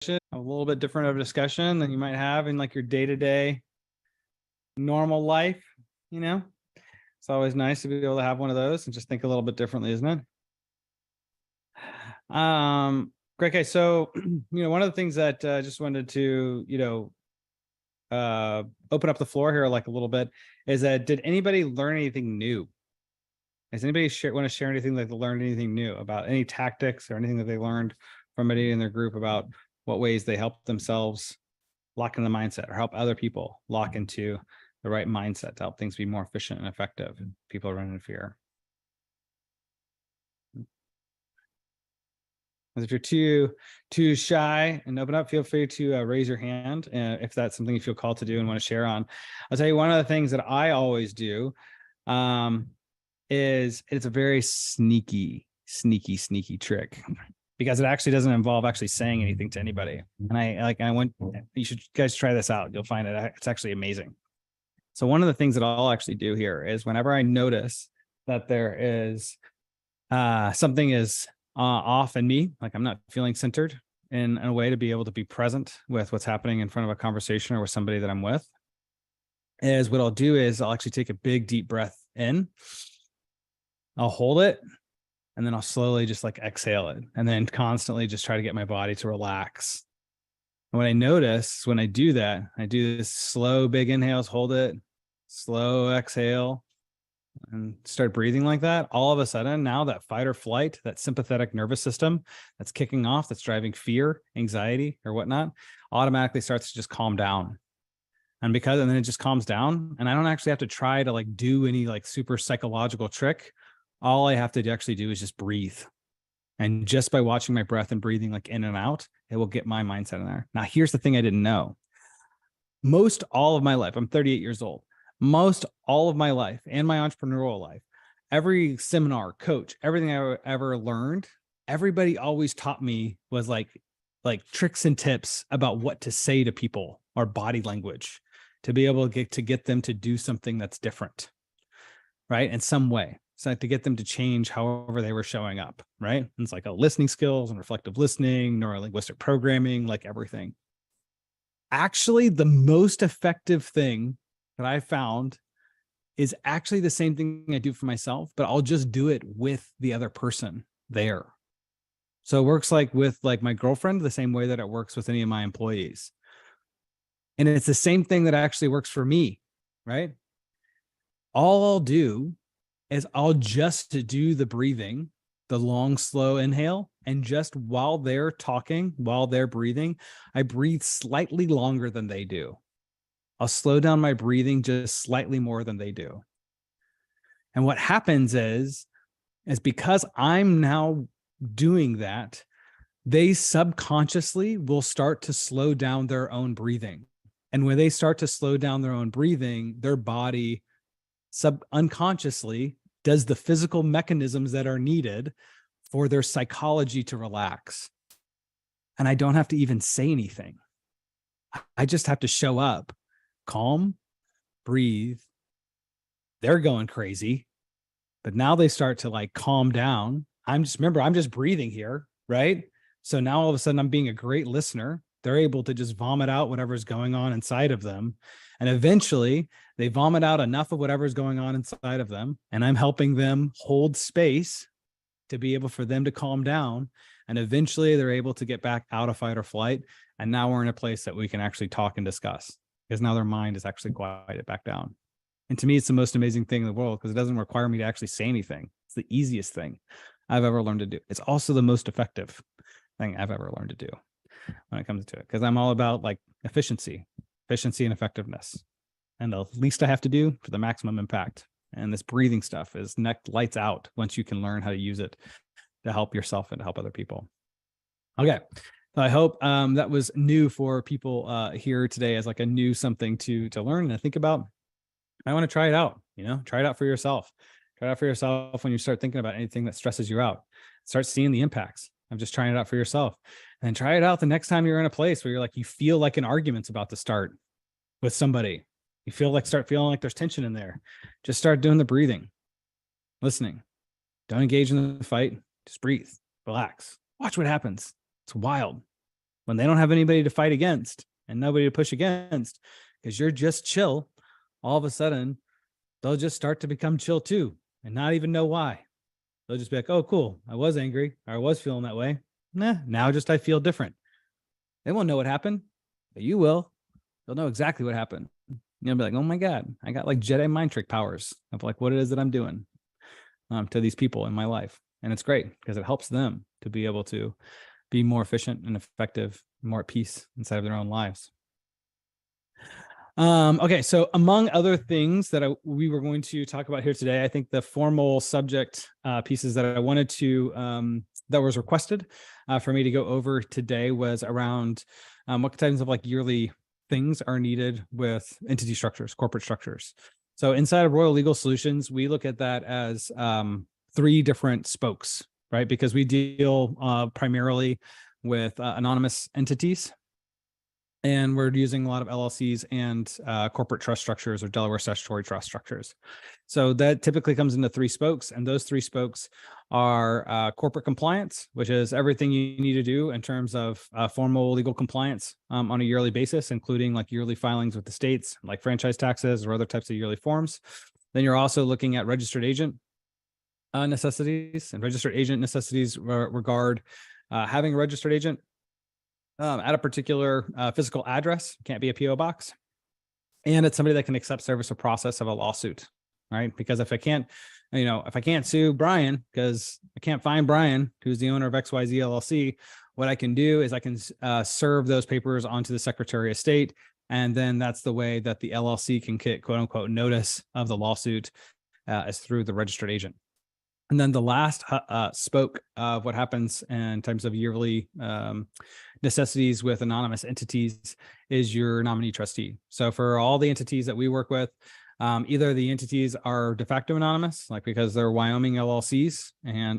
a little bit different of a discussion than you might have in like your day-to-day normal life. It's always nice to be able to have one of those and just think a little bit differently, isn't it? Great. Okay, so one of the things that just wanted to open up the floor here like a little bit is that did anybody learn anything new? Does anybody want to share anything that they learned anything new about any tactics or anything that they learned from anybody in their group about what ways they help themselves lock in the mindset or help other people lock into the right mindset to help things be more efficient and effective and people running in fear? If you're too shy and open up, feel free to raise your hand if that's something you feel called to do and want to share on. I'll tell you one of the things that I always do is it's a very sneaky trick because it actually doesn't involve actually saying anything to anybody. And you should guys try this out. You'll find it's actually amazing. So one of the things that I'll actually do here is whenever I notice that there is something is off in me, like I'm not feeling centered in a way to be able to be present with what's happening in front of a conversation or with somebody that I'm with, is what I'll do is I'll actually take a big deep breath in. I'll hold it, and then I'll slowly just like exhale it, and then constantly just try to get my body to relax. And what I notice when I do that, I do this slow, big inhales, hold it, slow exhale, and start breathing like that. All of a sudden, now that fight or flight, that sympathetic nervous system that's kicking off, that's driving fear, anxiety, or whatnot, automatically starts to just calm down. And then it just calms down, and I don't actually have to try to like do any like super psychological trick. All I have to actually do is just breathe. And just by watching my breath and breathing like in and out, it will get my mindset in there. Now, here's the thing I didn't know. Most all of my life, I'm 38 years old. Most all of my life and my entrepreneurial life, every seminar, coach, everything I ever learned, everybody always taught me was like tricks and tips about what to say to people or body language to be able to get them to do something that's different, right? In some way. So to get them to change however they were showing up, right? And it's like listening skills and reflective listening, neurolinguistic programming, like everything. Actually, the most effective thing that I found is actually the same thing I do for myself, but I'll just do it with the other person there. So it works like with like my girlfriend, the same way that it works with any of my employees. And it's the same thing that actually works for me, right? All I'll do is I'll just do the breathing, the long, slow inhale. And just while they're talking, while they're breathing, I breathe slightly longer than they do. I'll slow down my breathing just slightly more than they do. And what happens is because I'm now doing that, they subconsciously will start to slow down their own breathing. And when they start to slow down their own breathing, their body unconsciously does the physical mechanisms that are needed for their psychology to relax. And I don't have to even say anything. I just have to show up, calm, breathe. They're going crazy, but now they start to like calm down. I'm just breathing here, right? So now all of a sudden I'm being a great listener. They're able to just vomit out whatever's going on inside of them. And eventually they vomit out enough of whatever's going on inside of them. And I'm helping them hold space to be able for them to calm down. And eventually they're able to get back out of fight or flight. And now we're in a place that we can actually talk and discuss because now their mind is actually quieted back down. And to me, it's the most amazing thing in the world because it doesn't require me to actually say anything. It's the easiest thing I've ever learned to do. It's also the most effective thing I've ever learned to do when it comes to it, because I'm all about like efficiency and effectiveness, and the least I have to do for the maximum impact. And this breathing stuff is lights out once you can learn how to use it to help yourself and to help other people. Okay. So I hope that was new for people here today as like a new something to learn and think about. I want to try it out, try it out for yourself. Try it out for yourself when you start thinking about anything that stresses you out. Start seeing the impacts of just trying it out for yourself. And try it out the next time you're in a place where you're like, you feel like an argument's about to start with somebody. Start feeling like there's tension in there. Just start doing the breathing, listening. Don't engage in the fight. Just breathe, relax, watch what happens. It's wild. when they don't have anybody to fight against and nobody to push against, because you're just chill, all of a sudden they'll just start to become chill too and not even know why. They'll just be like, oh, cool, I was angry, or I was feeling that way. Nah, now just I feel different. They won't know what happened, but you will. They'll know exactly what happened. You'll be like, oh my God, I got like Jedi mind trick powers of like what it is that I'm doing to these people in my life. And it's great because it helps them to be able to be more efficient and effective, more at peace inside of their own lives. Okay, so among other things that we were going to talk about here today, I think the formal subject pieces that I wanted to, that was requested for me to go over today was around what types of like yearly things are needed with entity structures, corporate structures. So inside of Royal Legal Solutions, we look at that as 3 different spokes, right? Because we deal primarily with anonymous entities. And we're using a lot of LLCs and corporate trust structures or Delaware statutory trust structures. So that typically comes into 3 spokes. And those 3 spokes are corporate compliance, which is everything you need to do in terms of formal legal compliance on a yearly basis, including like yearly filings with the states, like franchise taxes or other types of yearly forms. Then you're also looking at registered agent necessities, and registered agent necessities regard having a registered agent at a particular physical address, can't be a PO box, and it's somebody that can accept service or process of a lawsuit, right? Because if I can't sue Brian because I can't find Brian, who's the owner of XYZ LLC, what I can do is I can serve those papers onto the Secretary of State, and then that's the way that the LLC can get quote unquote notice of the lawsuit is through the registered agent. And then the last spoke of what happens in terms of yearly necessities with anonymous entities is your nominee trustee. So for all the entities that we work with, either the entities are de facto anonymous, like because they're Wyoming LLCs,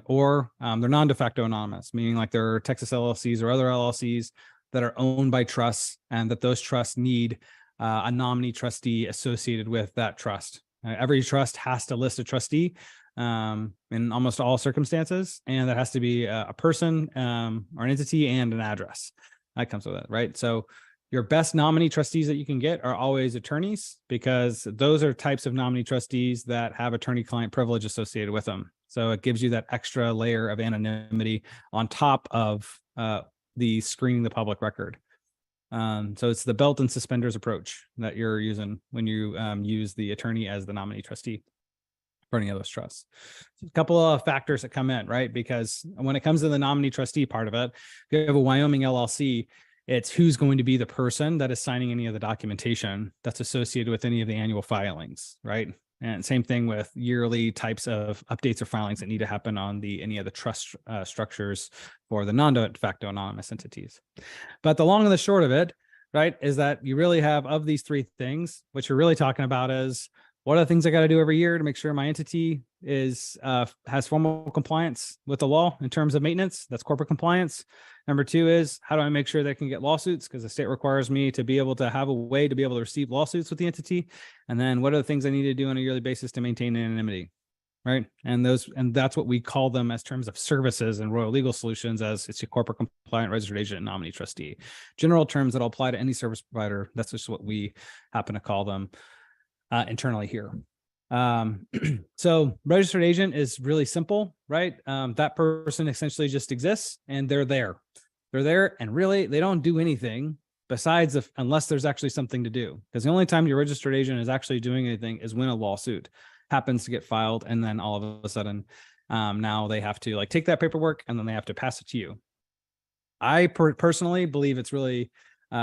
or they're non-de facto anonymous, meaning like they're Texas LLCs or other LLCs that are owned by trusts, and that those trusts need a nominee trustee associated with that trust. Every trust has to list a trustee in almost all circumstances, and that has to be a person or an entity and an address that comes with it, right? So your best nominee trustees that you can get are always attorneys, because those are types of nominee trustees that have attorney-client privilege associated with them. So it gives you that extra layer of anonymity on top of the screening the public record. So it's the belt and suspenders approach that you're using when you use the attorney as the nominee trustee for any of those trusts. So a couple of factors that come in, right? Because when it comes to the nominee trustee part of it, if you have a Wyoming LLC, it's who's going to be the person that is signing any of the documentation that's associated with any of the annual filings, right? And same thing with yearly types of updates or filings that need to happen on any of the trust structures for the non-de facto anonymous entities. But the long and the short of it, right, is that you really have, of these 3 things, what you're really talking about is, what are the things I got to do every year to make sure my entity is has formal compliance with the law in terms of maintenance? That's corporate compliance. Number 2 is, how do I make sure they can get lawsuits? Because the state requires me to be able to have a way to be able to receive lawsuits with the entity. And then what are the things I need to do on a yearly basis to maintain anonymity, right? And that's what we call them as terms of services in Royal Legal Solutions, as it's a corporate compliant registered agent and nominee trustee. General terms that'll apply to any service provider. That's just what we happen to call them internally here. So registered agent is really simple, right? That person essentially just exists and they're there. They're there, and really they don't do anything besides unless there's actually something to do. Because the only time your registered agent is actually doing anything is when a lawsuit happens to get filed, and then all of a sudden now they have to like take that paperwork and then they have to pass it to you. I personally believe it's really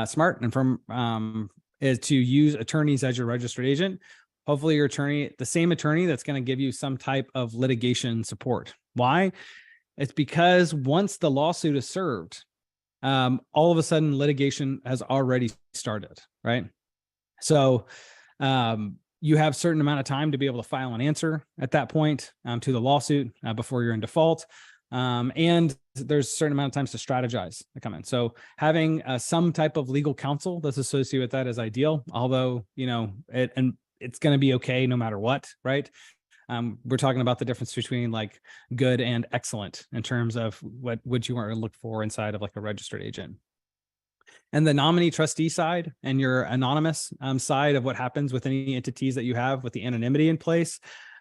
smart and is to use attorneys as your registered agent. Hopefully your attorney, the same attorney that's going to give you some type of litigation support. Why? It's because once the lawsuit is served, all of a sudden litigation has already started, right? So you have a certain amount of time to be able to file an answer at that point to the lawsuit before you're in default. And there's a certain amount of times to strategize that come in. So having some type of legal counsel that's associated with that is ideal, although, it's going to be okay no matter what, right? We're talking about the difference between like good and excellent in terms of what you want to look for inside of like a registered agent. And the nominee trustee side and your anonymous side of what happens with any entities that you have with the anonymity in place,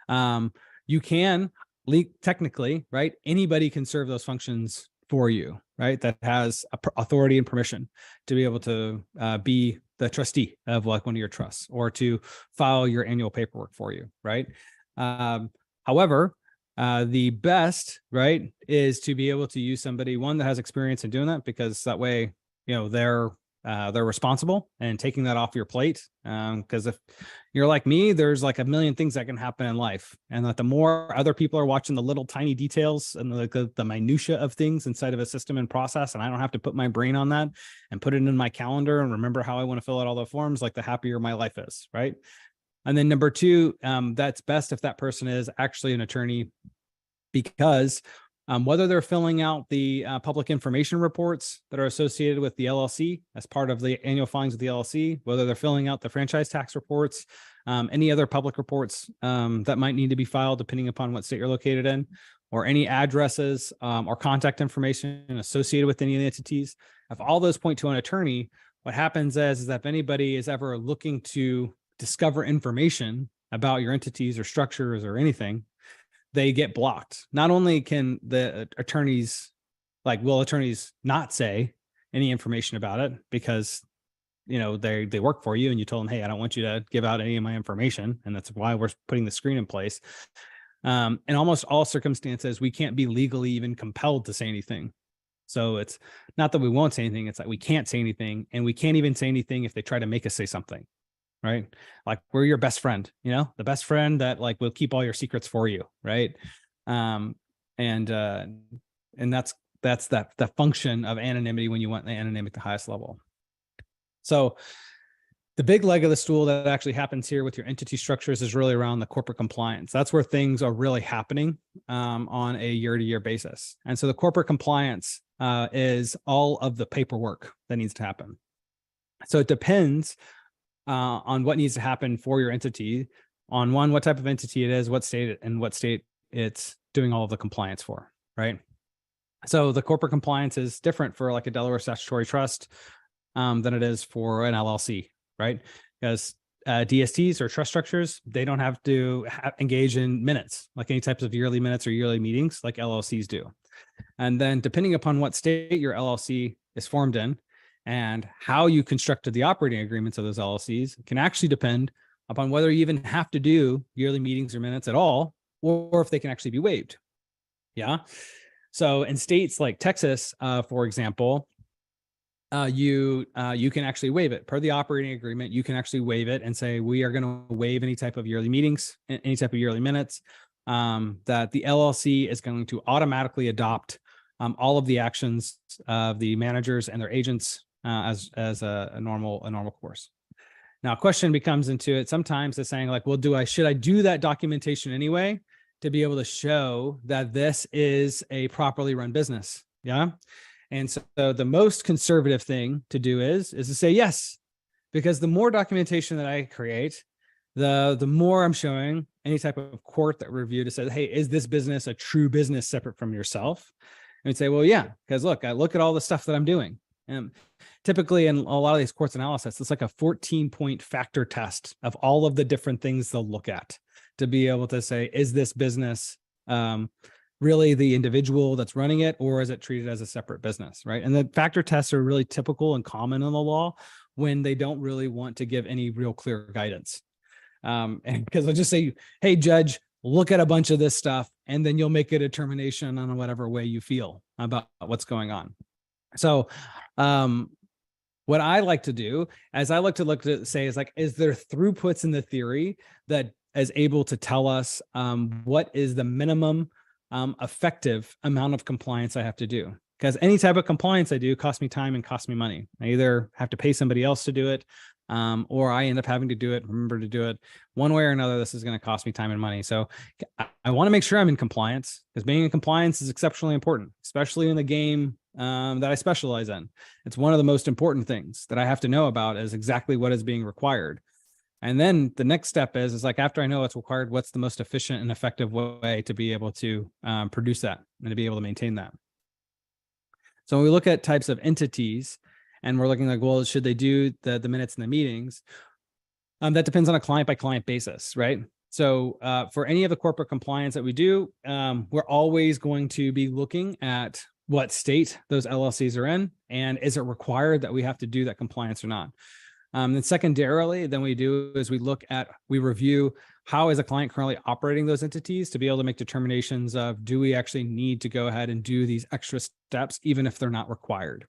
you can technically, right? Anybody can serve those functions for you, right? That has authority and permission to be able to be the trustee of like one of your trusts or to file your annual paperwork for you, right? However, the best, right, is to be able to use somebody, one that has experience in doing that, because that way, you know, they're responsible and taking that off your plate. Because if you're like me, there's like a million things that can happen in life, and that the more other people are watching the little tiny details and the minutia of things inside of a system and process, and I don't have to put my brain on that and put it in my calendar and remember how I want to fill out all the forms, like the happier my life is, right? And then number two, that's best if that person is actually an attorney, because whether they're filling out the public information reports that are associated with the LLC as part of the annual filings of the LLC, whether they're filling out the franchise tax reports, any other public reports that might need to be filed depending upon what state you're located in, or any addresses or contact information associated with any of the entities, if all those point to an attorney, what happens is that if anybody is ever looking to discover information about your entities or structures or anything, they get blocked. Not only can the attorneys, will attorneys not say any information about it because, you know, they work for you and you told them, hey, I don't want you to give out any of my information. And that's why we're putting the screen in place. In almost all circumstances, we can't be legally even compelled to say anything. So it's not that we won't say anything. It's like we can't say anything, and we can't even say anything if they try to make us say something. Right? Like we're your best friend, you know, the best friend that like will keep all your secrets for you. Right. And that's the function of anonymity when you want the anonymity at the highest level. So the big leg of the stool that actually happens here with your entity structures is really around the corporate compliance. That's where things are really happening on a year-to-year basis. And so the corporate compliance is all of the paperwork that needs to happen. So it depends on what needs to happen for your entity, on one, what type of entity it is, what state it's doing all of the compliance for, right? So the corporate compliance is different for like a Delaware statutory trust than it is for an LLC, right? Because DSTs or trust structures, they don't have to engage in minutes, like any types of yearly minutes or yearly meetings like LLCs do. And then depending upon what state your LLC is formed in, and how you constructed the operating agreements of those LLCs can actually depend upon whether you even have to do yearly meetings or minutes at all, or if they can actually be waived. Yeah. So in states like Texas, for example, you can actually waive it per the operating agreement. You can actually waive it and say, we are going to waive any type of yearly meetings, any type of yearly minutes, that the LLC is going to automatically adopt all of the actions of the managers and their agents as a normal course. Now, a question becomes into it sometimes is saying like, well, should I do that documentation anyway to be able to show that this is a properly run business? Yeah. And so the most conservative thing to do is to say yes, because the more documentation that I create, the more I'm showing any type of court that review to say, hey, is this business a true business separate from yourself? And we'd say, well, yeah, because look at all the stuff that I'm doing. And typically in a lot of these courts analysis, it's like a 14-point factor test of all of the different things they'll look at to be able to say, is this business really the individual that's running it, or is it treated as a separate business, right? And the factor tests are really typical and common in the law when they don't really want to give any real clear guidance. And because they'll just say, hey, judge, look at a bunch of this stuff, and then you'll make a determination on whatever way you feel about what's going on. So what I like to do is I like to say is like, is there throughputs in the theory that is able to tell us what is the minimum effective amount of compliance I have to do? Because any type of compliance I do costs me time and costs me money. I either have to pay somebody else to do it, or I end up having to do it, remember to do it. One way or another, this is going to cost me time and money. So I want to make sure I'm in compliance, because being in compliance is exceptionally important, especially in the game that I specialize in. It's one of the most important things that I have to know about is exactly what is being required. And then the next step is like, after I know what's required, what's the most efficient and effective way to be able to produce that and to be able to maintain that. So when we look at types of entities, and we're looking like, well, should they do the minutes and the meetings? That depends on a client by client basis, right? So for any of the corporate compliance that we do, we're always going to be looking at what state those LLCs are in, and is it required that we have to do that compliance or not? And secondarily, then we review how is a client currently operating those entities to be able to make determinations of, do we actually need to go ahead and do these extra steps, even if they're not required?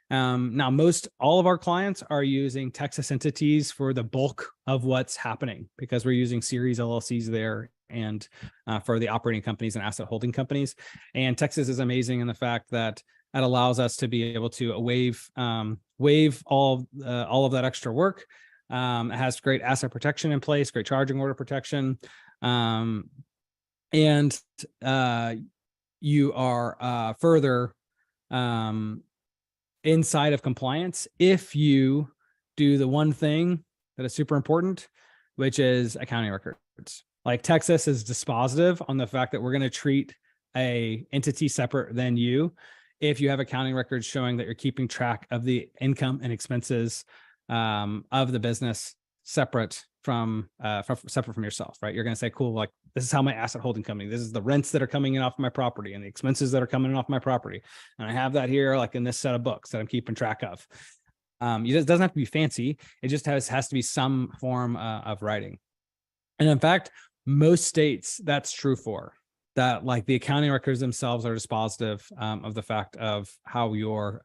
Now, all of our clients are using Texas entities for the bulk of what's happening, because we're using series LLCs there, and for the operating companies and asset holding companies. And Texas is amazing in the fact that it allows us to be able to waive all of that extra work. It has great asset protection in place, great charging order protection, and you are further inside of compliance if you do the one thing that is super important, which is accounting records. Like, Texas is dispositive on the fact that we're going to treat a entity separate than you if you have accounting records showing that you're keeping track of the income and expenses of the business separate from yourself, right? You're going to say, cool, like, this is how my asset holding company, this is the rents that are coming in off my property and the expenses that are coming in off my property. And I have that here, like, in this set of books that I'm keeping track of. It doesn't have to be fancy. It just has to be some form of writing. And in fact, most states that's true for. That, like, the accounting records themselves are dispositive of the fact of how your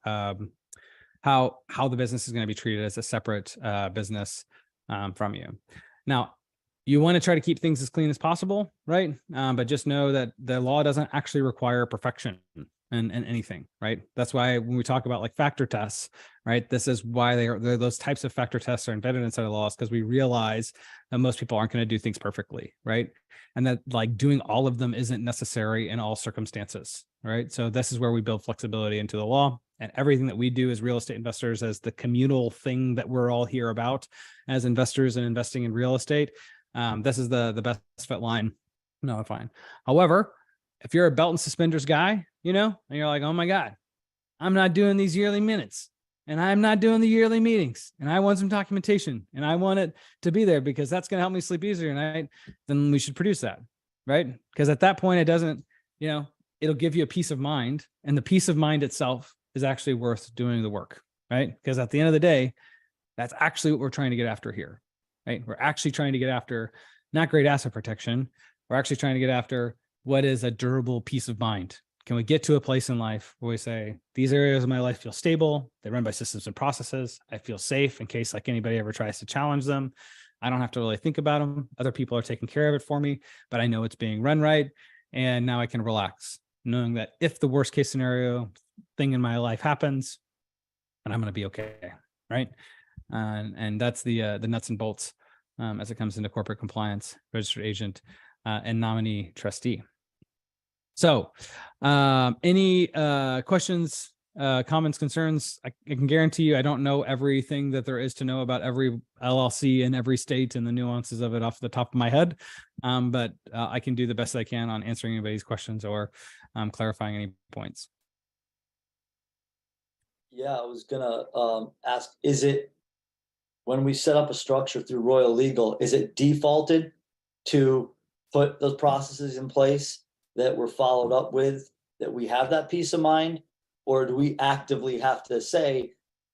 how the business is going to be treated as a separate business from you. Now, you want to try to keep things as clean as possible, right? But just know that the law doesn't actually require perfection in anything, right? That's why when we talk about, like, factor tests, right? This is why those types of factor tests are embedded inside of laws, because we realize that most people aren't going to do things perfectly, right? And that, like, doing all of them isn't necessary in all circumstances, right? So this is where we build flexibility into the law, and everything that we do as real estate investors, as the communal thing that we're all here about as investors and investing in real estate. This is the best fit line. No, fine. However, if you're a belt and suspenders guy, and you're like, oh my God, I'm not doing these yearly minutes, and I'm not doing the yearly meetings, and I want some documentation, and I want it to be there because that's going to help me sleep easier tonight, then we should produce that, right? Because at that point, it doesn't, it'll give you a peace of mind, and the peace of mind itself is actually worth doing the work, right? Because at the end of the day, that's actually what we're trying to get after here, right? We're actually trying to get after not great asset protection. We're actually trying to get after what is a durable peace of mind. Can we get to a place in life where we say, these areas of my life feel stable, they run by systems and processes, I feel safe in case, like, anybody ever tries to challenge them. I don't have to really think about them. Other people are taking care of it for me, but I know it's being run right. And now I can relax, knowing that if the worst case scenario thing in my life happens, then I'm going to be okay, right? And that's the nuts and bolts as it comes into corporate compliance, registered agent, and nominee trustee. So any questions, comments, concerns? I can guarantee you I don't know everything that there is to know about every LLC in every state and the nuances of it off the top of my head, but I can do the best I can on answering anybody's questions or clarifying any points. Yeah, I was gonna ask, is it, when we set up a structure through Royal Legal, is it defaulted to put those processes in place that were followed up with, that we have that peace of mind? Or do we actively have to say,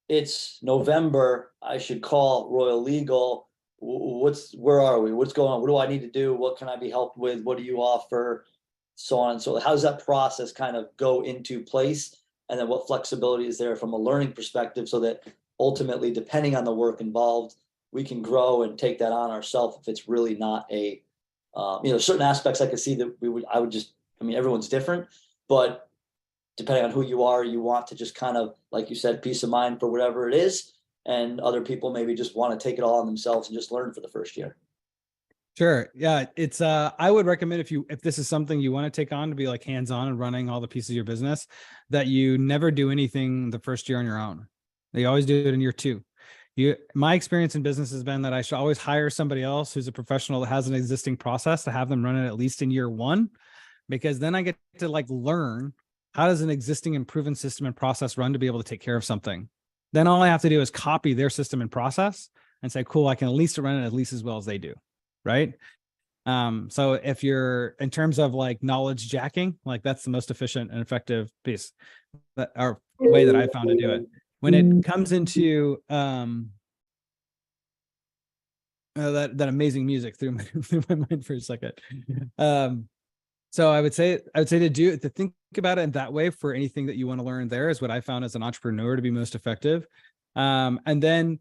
it's November, I should call Royal Legal, where are we, what's going on, what do I need to do, what can I be helped with, what do you offer, so on and so how does that process kind of go into place? And then what flexibility is there from a learning perspective, so that ultimately, depending on the work involved, we can grow and take that on ourselves if it's really not a, certain aspects I could see that everyone's different, but depending on who you are, you want to just kind of, like you said, peace of mind for whatever it is. And other people maybe just want to take it all on themselves and just learn for the first year. Sure. Yeah. It's, I would recommend if this is something you want to take on to be like hands-on and running all the pieces of your business, that you never do anything the first year on your own. You always do it in year 2. My experience in business has been that I should always hire somebody else who's a professional that has an existing process to have them run it at least in year 1, because then I get to, like, learn how does an existing and proven system and process run to be able to take care of something. Then all I have to do is copy their system and process and say, cool, I can at least run it at least as well as they do. Right. So if you're in terms of like knowledge jacking, like that's the most efficient and effective piece that or way that I found to do it. When it comes into that amazing music through my mind for a second. So I would say to think about it in that way for anything that you want to learn there is what I found as an entrepreneur to be most effective. And then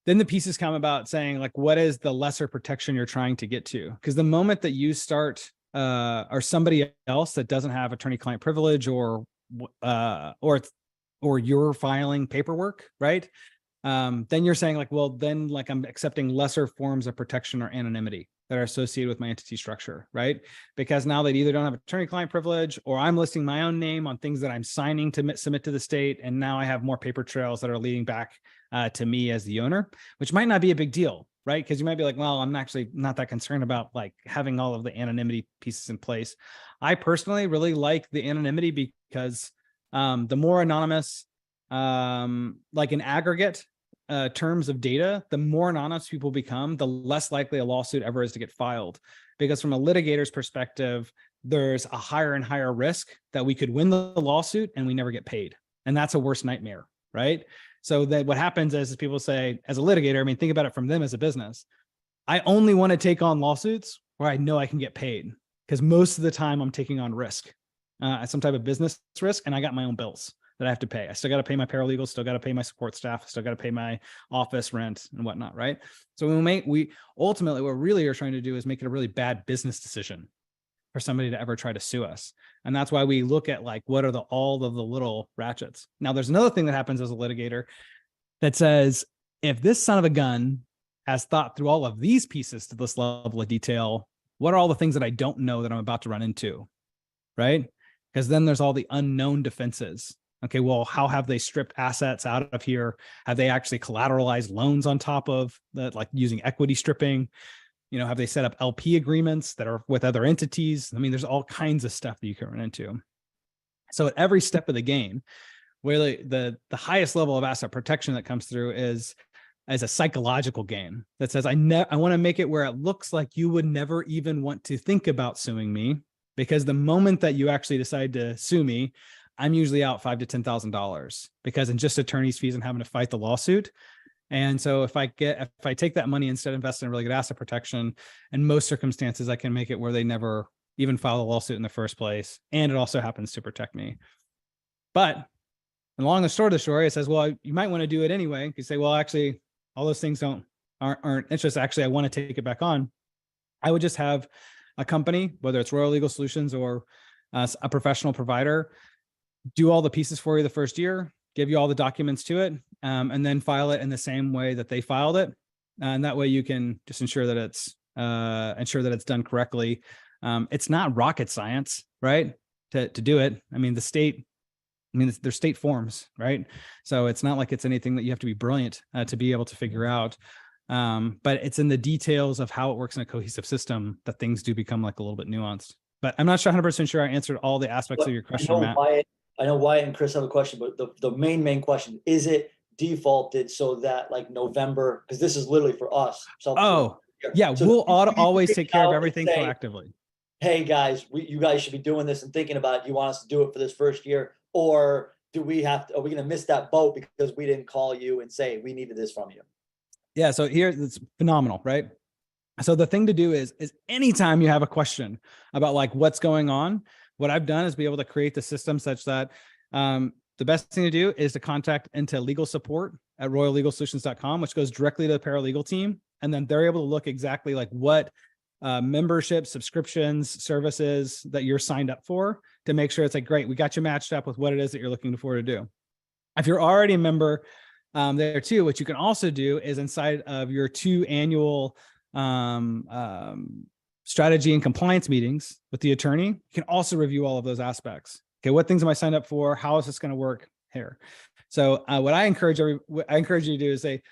the pieces come about saying like, what is the lesser protection you're trying to get to? Because the moment that you start or somebody else that doesn't have attorney-client privilege or you're filing paperwork, right? Then you're saying like, well, then like I'm accepting lesser forms of protection or anonymity that are associated with my entity structure, right? Because now they either don't have attorney-client privilege or I'm listing my own name on things that I'm signing to submit to the state. And now I have more paper trails that are leading back to me as the owner, which might not be a big deal, right? Because you might be like, well, I'm actually not that concerned about like having all of the anonymity pieces in place. I personally really like the anonymity because the more anonymous, like an aggregate terms of data, the more anonymous people become, the less likely a lawsuit ever is to get filed. Because from a litigator's perspective, there's a higher and higher risk that we could win the lawsuit and we never get paid. And that's a worse nightmare, right? So that what happens is people say, as a litigator, I mean, think about it from them as a business. I only want to take on lawsuits where I know I can get paid because most of the time I'm taking on risk, some type of business risk, and I got my own bills that I have to pay. I still got to pay my paralegals, still got to pay my support staff, still got to pay my office rent and whatnot, right? So we ultimately, what we really are trying to do is make it a really bad business decision for somebody to ever try to sue us. And that's why we look at like, what are all of the little ratchets? Now, there's another thing that happens as a litigator that says, if this son of a gun has thought through all of these pieces to this level of detail, what are all the things that I don't know that I'm about to run into, right? Because then there's all the unknown defenses. Okay, well, how have they stripped assets out of here? Have they actually collateralized loans on top of that, like using equity stripping? You know, have they set up LP agreements that are with other entities? I mean, there's all kinds of stuff that you can run into. So at every step of the game, where the highest level of asset protection that comes through is as a psychological game that says, I want to make it where it looks like you would never even want to think about suing me, because the moment that you actually decide to sue me, I'm usually out $5,000 to $10,000 because in just attorney's fees and having to fight the lawsuit. And so if I take that money instead, invest in really good asset protection, in most circumstances, I can make it where they never even file a lawsuit in the first place. And it also happens to protect me. But along the short of the story, it says, well, you might want to do it anyway. You say, well, actually, all those things aren't interesting. Actually, I want to take it back on. I would just have a company, whether it's Royal Legal Solutions or a professional provider, do all the pieces for you the first year, give you all the documents to it, and then file it in the same way that they filed it. And that way you can just ensure that it's done correctly. It's not rocket science, right? To do it. I mean, there's state forms, right? So it's not like it's anything that you have to be brilliant to be able to figure out. But it's in the details of how it works in a cohesive system that things do become like a little bit nuanced. But I'm not 100% sure I answered all the aspects of your question, Matt. I know Wyatt and Chris have a question, but the main question, is it defaulted so that like November, because this is literally for us. Oh, yeah, so we'll always take care of everything proactively. Hey guys, you guys should be doing this and thinking about it. You want us to do it for this first year? Or are we going to miss that boat because we didn't call you and say we needed this from you? Yeah, so here it's phenomenal, right? So the thing to do is anytime you have a question about like what's going on, what I've done is be able to create the system such that the best thing to do is to contact into legal support at royallegalsolutions.com, which goes directly to the paralegal team. And then they're able to look exactly like what membership, subscriptions, services that you're signed up for to make sure it's like, great, we got you matched up with what it is that you're looking for to do. If you're already a member there too, what you can also do is inside of your 2 annual strategy and compliance meetings with the attorney, you can also review all of those aspects. Okay, what things am I signed up for? How is this going to work here? So what I encourage you to do is say,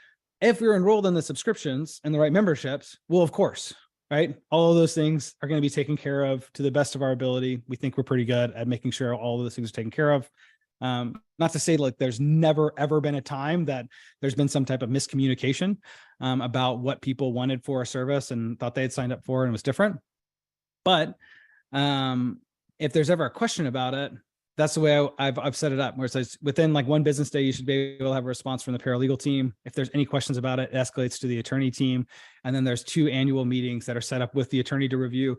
if you're enrolled in the subscriptions and the right memberships, well, of course, right? All of those things are going to be taken care of to the best of our ability. We think we're pretty good at making sure all of those things are taken care of. Not to say like there's never, ever been a time that there's been some type of miscommunication about what people wanted for a service and thought they had signed up for and it was different. But if there's ever a question about it, that's the way I've set it up, where it says within like one business day, you should be able to have a response from the paralegal team. If there's any questions about it, it escalates to the attorney team. And then there's 2 annual meetings that are set up with the attorney to review.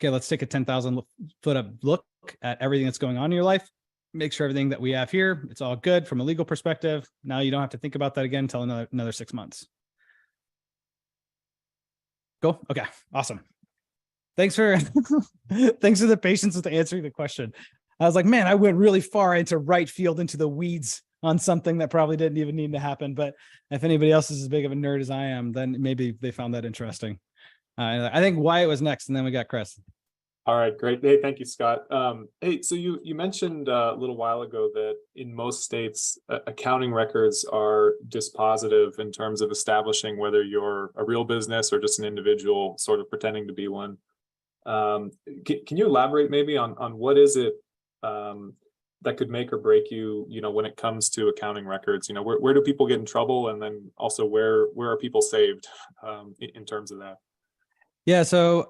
Okay, let's take a 10,000 foot up look at everything that's going on in your life. Make sure everything that we have here, it's all good from a legal perspective. Now you don't have to think about that again until another 6 months. Cool. Okay, awesome. Thanks for thanks for the patience with answering the question. I was like, man, I went really far into right field, into the weeds on something that probably didn't even need to happen. But if anybody else is as big of a nerd as I am, then maybe they found that interesting. I think Wyatt was next, and then we got Chris. All right, great. Hey, thank you, Scott. Hey, so you mentioned a little while ago that in most states, accounting records are dispositive in terms of establishing whether you're a real business or just an individual sort of pretending to be one. Can you elaborate maybe on what is it that could make or break you, when it comes to accounting records? Where do people get in trouble, and then also where are people saved in terms of that? Yeah. So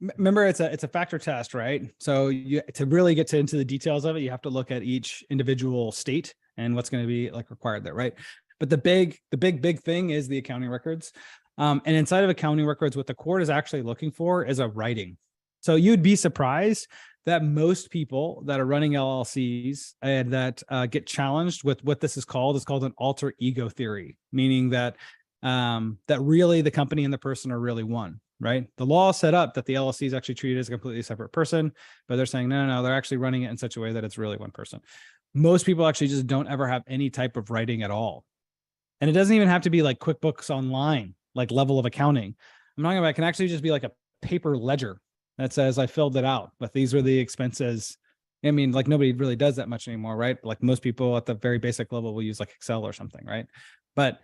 remember, it's a factor test, right? So to really get into the details of it, you have to look at each individual state and what's going to be like required there, right? But the big thing is the accounting records. And inside of accounting records, what the court is actually looking for is a writing. So you'd be surprised that most people that are running LLCs and that get challenged with what this is called an alter ego theory, meaning that that really the company and the person are really one, right? The law is set up that the LLC is actually treated as a completely separate person, but they're saying, no, they're actually running it in such a way that it's really one person. Most people actually just don't ever have any type of writing at all. And it doesn't even have to be like QuickBooks Online, like level of accounting. I'm talking about, it can actually just be like a paper ledger that says I filled it out, but these are the expenses. I mean, like nobody really does that much anymore, right? Like most people at the very basic level will use like Excel or something, right? But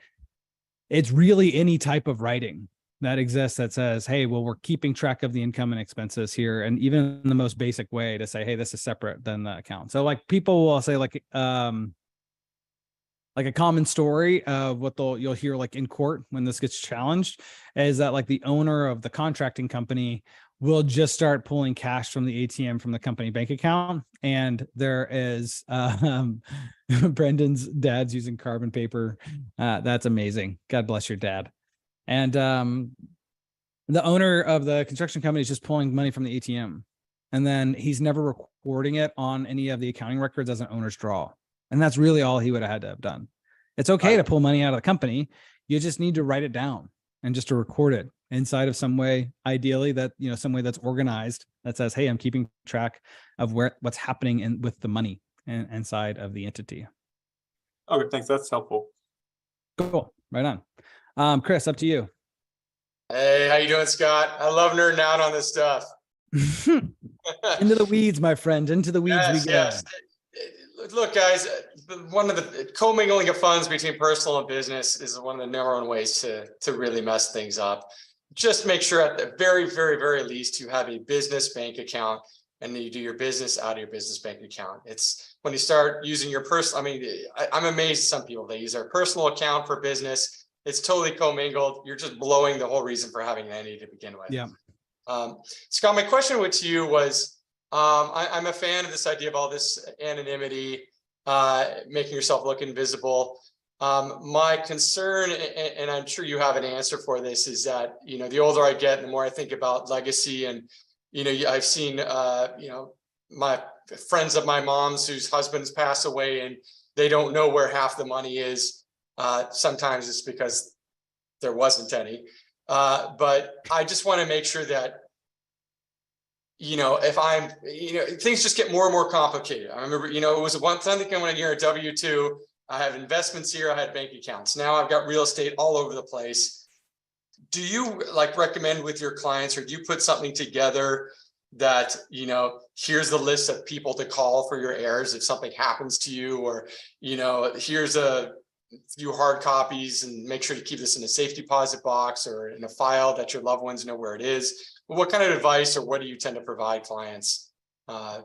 it's really any type of writing that exists that says, hey, well, we're keeping track of the income and expenses here. And even in the most basic way to say, hey, this is separate than the account. So like people will say like a common story of what you'll hear like in court when this gets challenged is that like the owner of the contracting company will just start pulling cash from the ATM from the company bank account. And there is Brendan's dad's using carbon paper. That's amazing. God bless your dad. And the owner of the construction company is just pulling money from the ATM. And then he's never recording it on any of the accounting records as an owner's draw. And that's really all he would have had to have done. It's okay to pull money out of the company. You just need to write it down and just to record it inside of some way, ideally that, some way that's organized that says, hey, I'm keeping track of what's happening with the money inside of the entity. Okay, thanks. That's helpful. Cool. Right on. Chris, up to you. Hey, how you doing, Scott? I love nerding out on this stuff. Into the weeds, my friend. Into the weeds we go. Yes. Look, guys, one of the commingling of funds between personal and business is one of the number one ways to really mess things up. Just make sure at the very, very, very least you have a business bank account and you do your business out of your business bank account. It's when you start using your personal, I'm amazed at some people, they use their personal account for business. It's totally commingled. You're just blowing the whole reason for having an entity to begin with. Yeah. Scott, my question to you was, I'm a fan of this idea of all this anonymity, making yourself look invisible. My concern, and I'm sure you have an answer for this, is that, the older I get, the more I think about legacy. And, I've seen, my friends of my mom's whose husbands pass away and they don't know where half the money is. Sometimes it's because there wasn't any. But I just want to make sure that, if I'm, things just get more and more complicated. I remember, it was one thing when you're a W-2, I have investments here, I had bank accounts. Now I've got real estate all over the place. Do you recommend with your clients, or do you put something together that, here's the list of people to call for your heirs if something happens to you, or, here's a few hard copies and make sure to keep this in a safe deposit box or in a file that your loved ones know where it is? What kind of advice, or what do you tend to provide clients?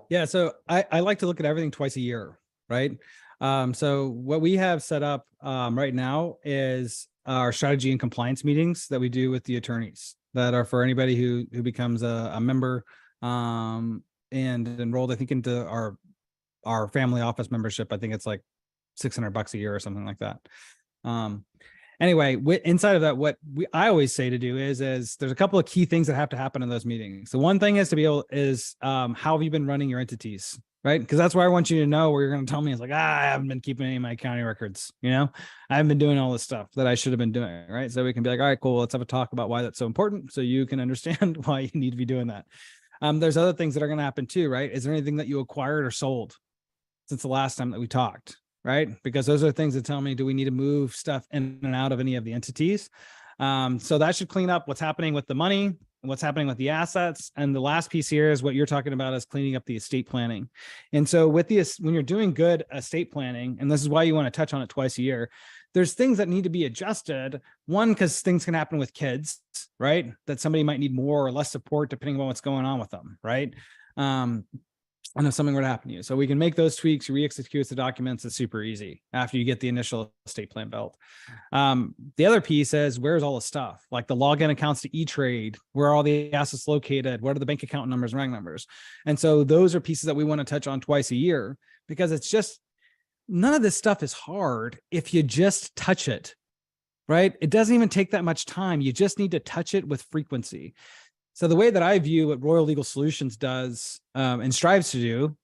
Yeah. So I like to look at everything twice a year. right? So what we have set up right now is our strategy and compliance meetings that we do with the attorneys that are for anybody who becomes a member and enrolled, I think, into our family office membership. I think it's like $600 a year or something like that. Anyway, inside of that, what I always say to do is there's a couple of key things that have to happen in those meetings. The one thing is how have you been running your entities, right? Because that's where I want you to know, where you're going to tell me is like, I haven't been keeping any of my accounting records. I haven't been doing all this stuff that I should have been doing, right? So we can be like, all right, cool. Let's have a talk about why that's so important, so you can understand why you need to be doing that. There's other things that are going to happen too, right? Is there anything that you acquired or sold since the last time that we talked? Right? Because those are things that tell me, do we need to move stuff in and out of any of the entities? So that should clean up what's happening with the money and what's happening with the assets. And the last piece here is what you're talking about, is cleaning up the estate planning. And so with this, when you're doing good estate planning, and this is why you want to touch on it twice a year, there's things that need to be adjusted. One, because things can happen with kids, right? That somebody might need more or less support depending on what's going on with them, right? And if something were to happen to you. So we can make those tweaks, re-execute the documents. It's super easy after you get the initial estate plan built. The other piece is, where's all the stuff? Like the login accounts to E-Trade, where are all the assets located? What are the bank account numbers, rank numbers? And so those are pieces that we want to touch on twice a year, because it's just, none of this stuff is hard if you just touch it, right? It doesn't even take that much time. You just need to touch it with frequency. So the way that I view what Royal Legal Solutions does and strives to do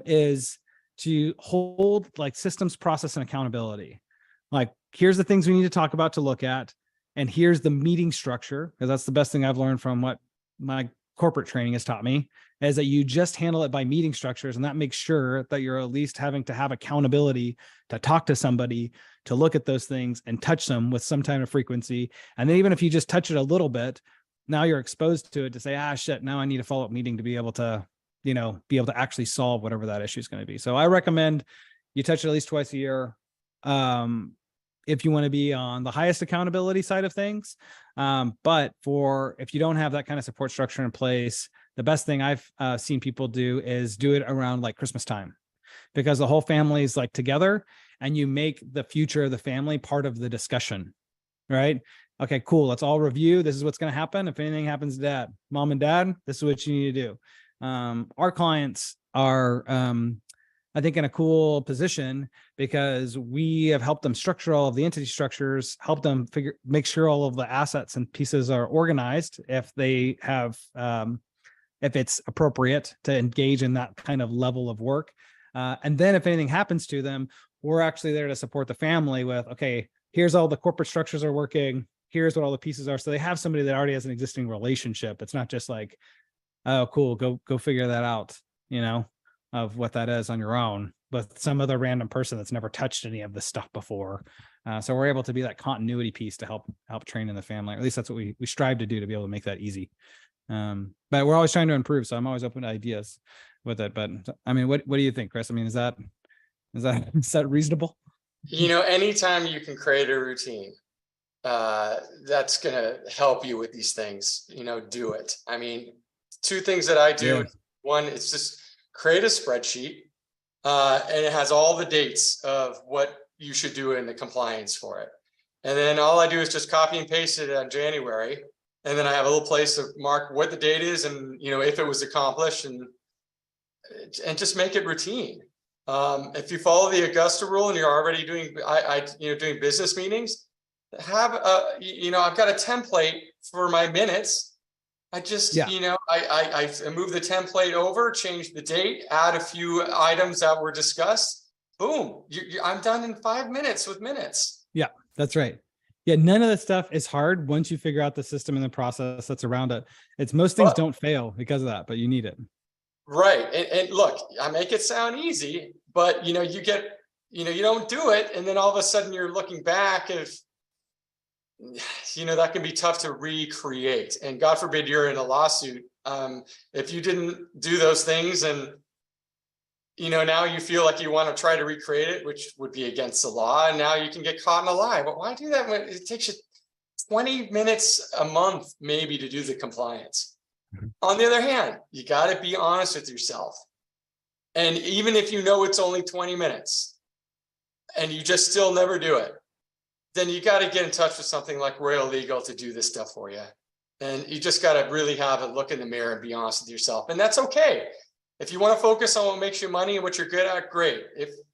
is to hold like systems, process, and accountability. Like, here's the things we need to talk about to look at, and here's the meeting structure, because that's the best thing I've learned from what my corporate training has taught me, is that you just handle it by meeting structures, and that makes sure that you're at least having to have accountability to talk to somebody, to look at those things and touch them with some kind of frequency. And then even if you just touch it a little bit, now you're exposed to it to say, shit, now I need a follow-up meeting to be able to, actually solve whatever that if you recommend you touch it at least twice a year. If you want to be on the highest accountability side of things. But if you don't have that kind of support structure in place, the best thing I've seen people do is do it around like Christmas time, because the whole family is like together, and you make the future of the family part of the discussion, right? Okay, cool. Let's all review. This is what's going to happen. If anything happens to mom and dad, this is what you need to do. Our clients are, I think, in a cool position, because we have helped them structure all of the entity structures, help them make sure all of the assets and pieces are organized if they have, if it's appropriate to engage in that kind of level of work. And then if anything happens to them, we're actually there to support the family with, okay, here's all the corporate structures are working. Here's what all the pieces are. So they have somebody that already has an existing relationship. It's not just like, oh, cool, go figure that out, of what that is on your own, with some other random person that's never touched any of this stuff before. So we're able to be that continuity piece to help train in the family. Or at least that's what we strive to do, to be able to make that easy. But we're always trying to improve. So I'm always open to ideas with it. But I mean, what do you think, Chris? I mean, is that reasonable? Anytime you can create a routine, that's going to help you with these things, do it. I mean, two things that I do. Yeah. One, it's just create a spreadsheet, and it has all the dates of what you should do in the compliance for it. And then all I do is just copy and paste it on January. And then I have a little place to mark what the date is, and, if it was accomplished, and just make it routine. If you follow the Augusta rule and you're already doing, doing business meetings, have I've got a template for my minutes. I just, I move the template over, change the date, add a few items that were discussed. Boom, I'm done in 5 minutes with minutes. Yeah, that's right. Yeah, none of this stuff is hard once you figure out the system and the process that's around it. It's most things don't fail because of that, but you need it. Right. And look, I make it sound easy, but you don't do it. And then all of a sudden you're looking back, if that can be tough to recreate. And God forbid you're in a lawsuit. If you didn't do those things, and now you feel like you want to try to recreate it, which would be against the law, and now you can get caught in a lie. But why do that when it takes you 20 minutes a month maybe to do the compliance? On the other hand, you got to be honest with yourself. And even if you know it's only 20 minutes and you just still never do it, then you got to get in touch with something like Royal Legal to do this stuff for you. And you just got to really have a look in the mirror and be honest with yourself. And that's okay. If you want to focus on what makes you money and what you're good at, great.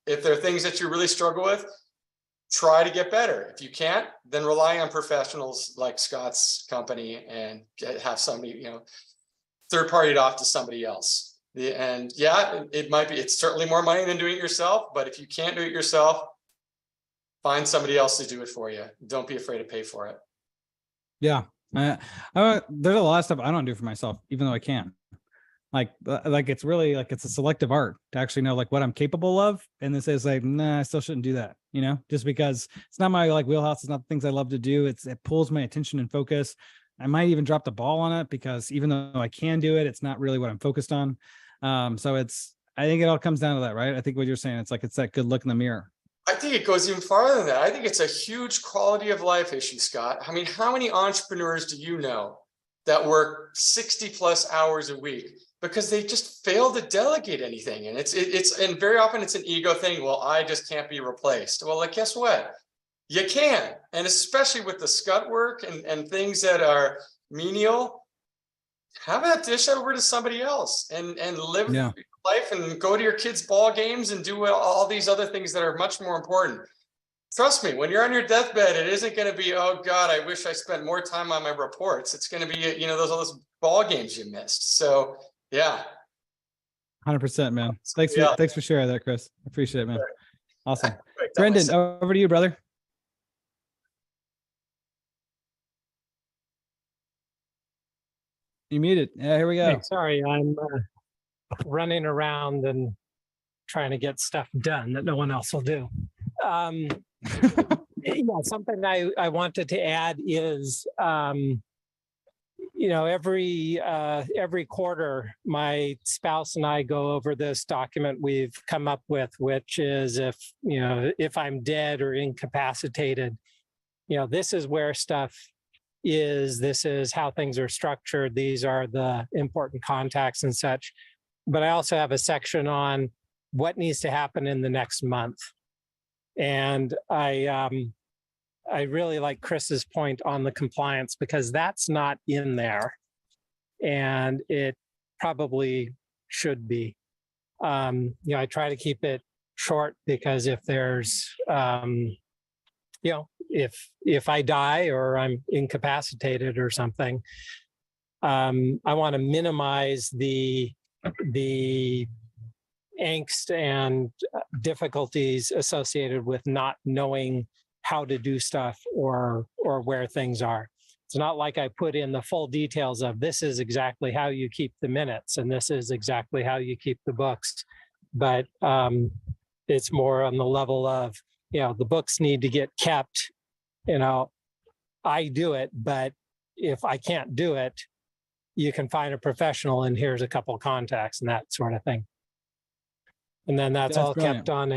If there are things that you really struggle with, try to get better. If you can't, then rely on professionals like Scott's company and have somebody, third party it off to somebody else. And yeah, it's certainly more money than doing it yourself. But if you can't do it yourself, find somebody else to do it for you. Don't be afraid to pay for it. Yeah. There's a lot of stuff I don't do for myself, even though I can. Like it's really like it's a selective art to actually know like what I'm capable of. And this is like, nah, I still shouldn't do that, just because it's not my like wheelhouse. It's not the things I love to do. It pulls my attention and focus. I might even drop the ball on it because even though I can do it, it's not really what I'm focused on. So I think it all comes down to that, right? I think what you're saying, it's that good look in the mirror. I think it goes even farther than that. I think it's a huge quality of life issue, Scott. I mean, how many entrepreneurs do you know that work 60 plus hours a week because they just fail to delegate anything? And and very often it's an ego thing. Well, I just can't be replaced. Well, like, guess what? You can. And especially with the scut work and things that are menial, have that dish over to somebody else and live life and go to your kids' ball games and do all these other things that are much more important. Trust me, when you're on your deathbed, it isn't going to be, oh God, I wish I spent more time on my reports. It's going to be, all those ball games you missed. So yeah. 100%, man. Thanks for sharing that, Chris. I appreciate it, man. Awesome. Brendan, over to you, brother. You muted. Yeah, here we go. Hey, sorry, I'm running around and trying to get stuff done that no one else will do. Something I wanted to add is, every quarter, my spouse and I go over this document we've come up with, which is if I'm dead or incapacitated, this is where stuff is, this is how things are structured, these are the important contacts and such. But I also have a section on what needs to happen in the next month. And I really like Chris's point on the compliance because that's not in there. And it probably should be. I try to keep it short because if there's, if I die or I'm incapacitated or something, I want to minimize the angst and difficulties associated with not knowing how to do stuff or where things are. It's not like I put in the full details of this is exactly how you keep the minutes and this is exactly how you keep the books, but it's more on the level of, the books need to get kept, I do it, but if I can't do it, you can find a professional and here's a couple of contacts and that sort of thing. And then that's all brilliant. Kept on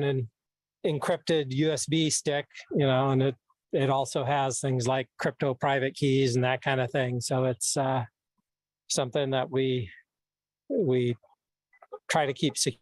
an encrypted USB stick, and it also has things like crypto private keys and that kind of thing. So it's something that we try to keep secure.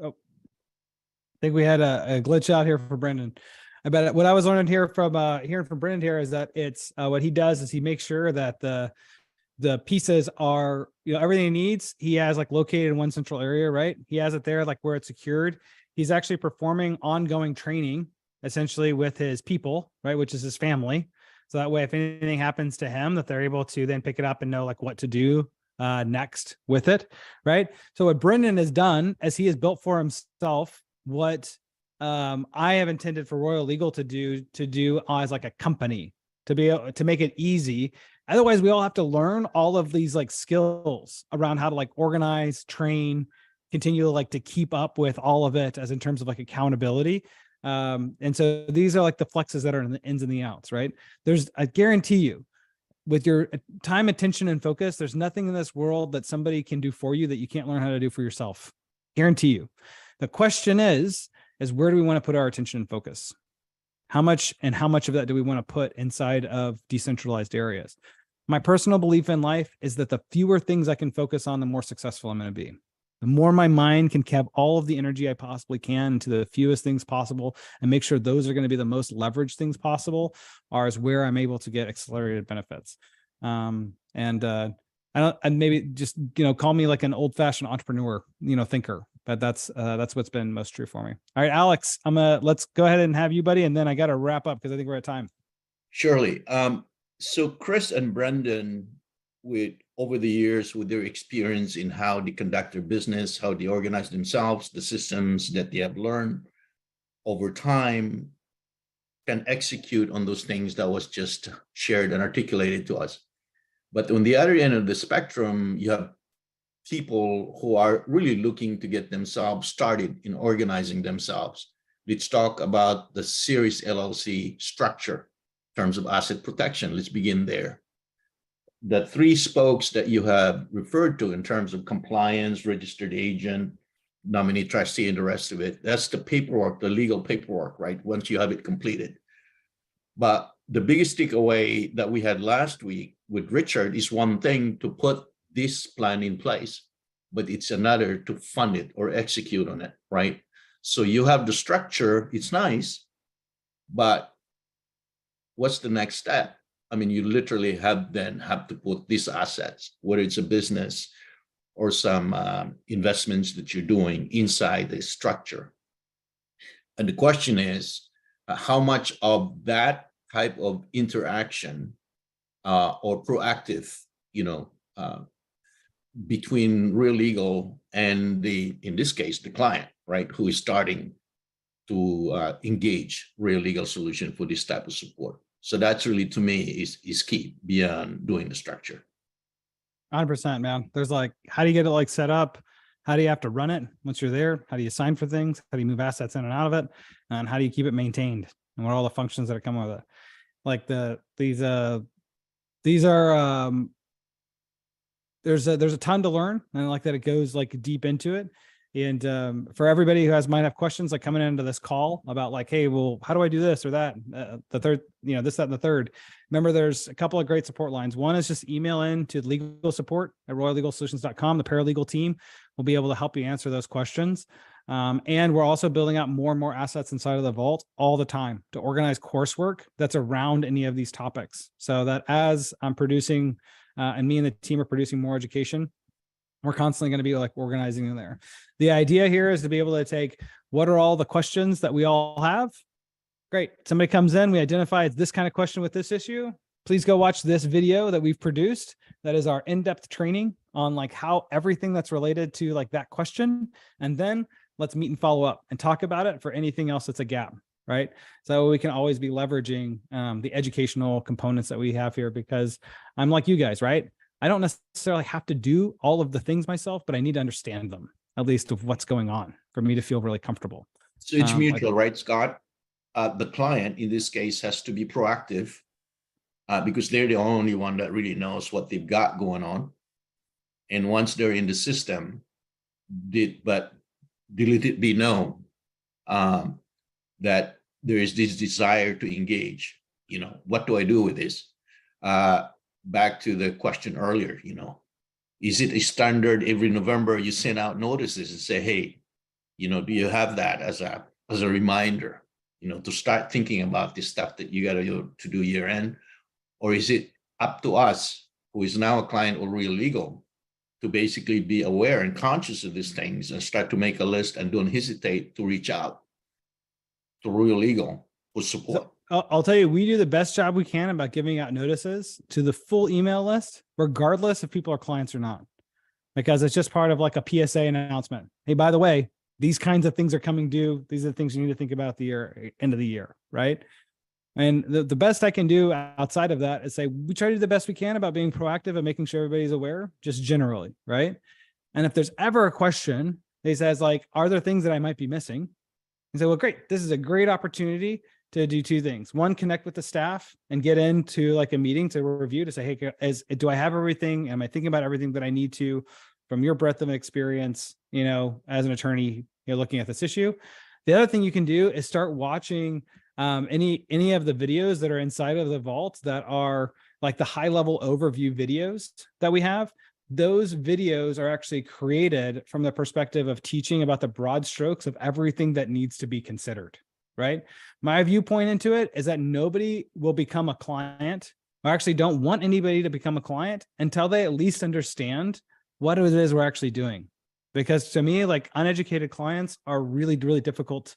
Oh, I think we had a glitch out here for Brendan. I bet what I was learning here from hearing from Brendan here is that it's what he does is he makes sure that the pieces are, everything he needs, he has like located in one central area, right? He has it there, like where it's secured. He's actually performing ongoing training essentially with his people, right? Which is his family. So that way, if anything happens to him, that they're able to then pick it up and know like what to do next with it, right? So what Brendan has done as he has built for himself, what I have intended for Royal Legal to do as like a company, to be able to make it easy. Otherwise, we all have to learn all of these like skills around how to like organize, train, continue to like to keep up with all of it as in terms of like accountability. And so these are like the flexes that are in the ins and the outs, right? I guarantee you with your time, attention, and focus, there's nothing in this world that somebody can do for you that you can't learn how to do for yourself. Guarantee you. The question is where do we want to put our attention and focus? How much of that do we want to put inside of decentralized areas? My personal belief in life is that the fewer things I can focus on, the more successful I'm going to be. The more my mind can have all of the energy I possibly can into the fewest things possible and make sure those are going to be the most leveraged things possible is where I'm able to get accelerated benefits. And maybe just, call me like an old fashioned entrepreneur, thinker, but that's what's been most true for me. All right, Alex, let's go ahead and have you, buddy. And then I got to wrap up because I think we're at time. Surely. So Chris and Brendan, over the years, with their experience in how they conduct their business, how they organize themselves, the systems that they have learned over time, can execute on those things that was just shared and articulated to us. But on the other end of the spectrum, you have people who are really looking to get themselves started in organizing themselves. Let's talk about the Series LLC structure in terms of asset protection. Let's begin there. The three spokes that you have referred to in terms of compliance, registered agent, nominee trustee, and the rest of it, that's the paperwork, the legal paperwork, right? Once you have it completed. But the biggest takeaway that we had last week with Richard is one thing to put this plan in place, but it's another to fund it or execute on it, right? So you have the structure, it's nice, but what's the next step? I mean, you literally have to put these assets, whether it's a business or some investments that you're doing inside the structure. And the question is, how much of that type of interaction or proactive, between Real Legal and in this case, the client, right, who is starting to engage Real Legal Solution for this type of support. So that's really, to me, is key beyond doing the structure. 100%, man. There's how do you get it set up? How do you have to run it once you're there? How do you sign for things? How do you move assets in and out of it? And how do you keep it maintained? And what are all the functions that are coming with it? These are there's a ton to learn, and I like that it goes deep into it. And for everybody who might have questions coming into this call about hey, well, how do I do this or that? The third, this, that, and the third. Remember, there's a couple of great support lines. One is just email in to legal support at royallegalsolutions.com. The paralegal team will be able to help you answer those questions. And we're also building out more and more assets inside of the vault all the time to organize coursework that's around any of these topics. So that as I'm producing and me and the team are producing more education, we're constantly going to be organizing in there. The idea here is to be able to take what are all the questions that we all have. Great. Somebody comes in, we identify it's this kind of question with this issue. Please go watch this video that we've produced. That is our in-depth training on how everything that's related to that question. And then let's meet and follow up and talk about it for anything else that's a gap, right? So we can always be leveraging the educational components that we have here, because I'm like you guys, right? I don't necessarily have to do all of the things myself, but I need to understand them, at least of what's going on, for me to feel really comfortable. So it's mutual, right, Scott? The client, in this case, has to be proactive because they're the only one that really knows what they've got going on. And once they're in the system, let it be known that there is this desire to engage. What do I do with this? Back to the question earlier, is it a standard every November you send out notices and say, hey, do you have that as a reminder, to start thinking about this stuff that you got to do year end? Or is it up to us, who is now a client or Real Legal, to basically be aware and conscious of these things and start to make a list and don't hesitate to reach out to Real Legal for support? I'll tell you, we do the best job we can about giving out notices to the full email list, regardless if people are clients or not, because it's just part of a PSA announcement. Hey, by the way, these kinds of things are coming due. These are the things you need to think about at the end of the year, right? And the best I can do outside of that is say, we try to do the best we can about being proactive and making sure everybody's aware, just generally, right? And if there's ever a question that says are there things that I might be missing? And say, well, great, this is a great opportunity to do two things. One, connect with the staff and get into a meeting to review, to say, hey, do I have everything? Am I thinking about everything that I need to from your breadth of experience, as an attorney, looking at this issue? The other thing you can do is start watching any of the videos that are inside of the vault that are like the high level overview videos that we have, those videos are actually created from the perspective of teaching about the broad strokes of everything that needs to be considered, right? My viewpoint into it is that nobody will become a client. I actually don't want anybody to become a client until they at least understand what it is we're actually doing. Because to me, like uneducated clients are really, really difficult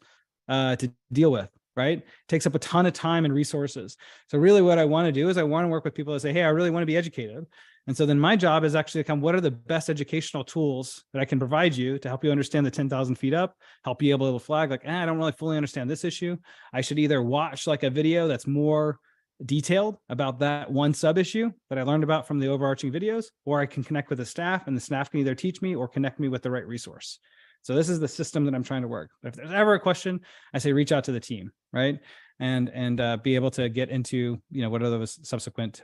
to deal with, right? It takes up a ton of time and resources. So really what I want to do is I want to work with people that say, hey, I really want to be educated. And so then my job is actually to come, what are the best educational tools that I can provide you to help you understand the 10,000 feet up, help you able to flag like, I don't really fully understand this issue. I should either watch like a video that's more detailed about that one sub issue that I learned about from the overarching videos, or I can connect with the staff and the staff can either teach me or connect me with the right resource. So this is the system that I'm trying to work. If there's ever a question, I say reach out to the team, right? And be able to get into, what are those subsequent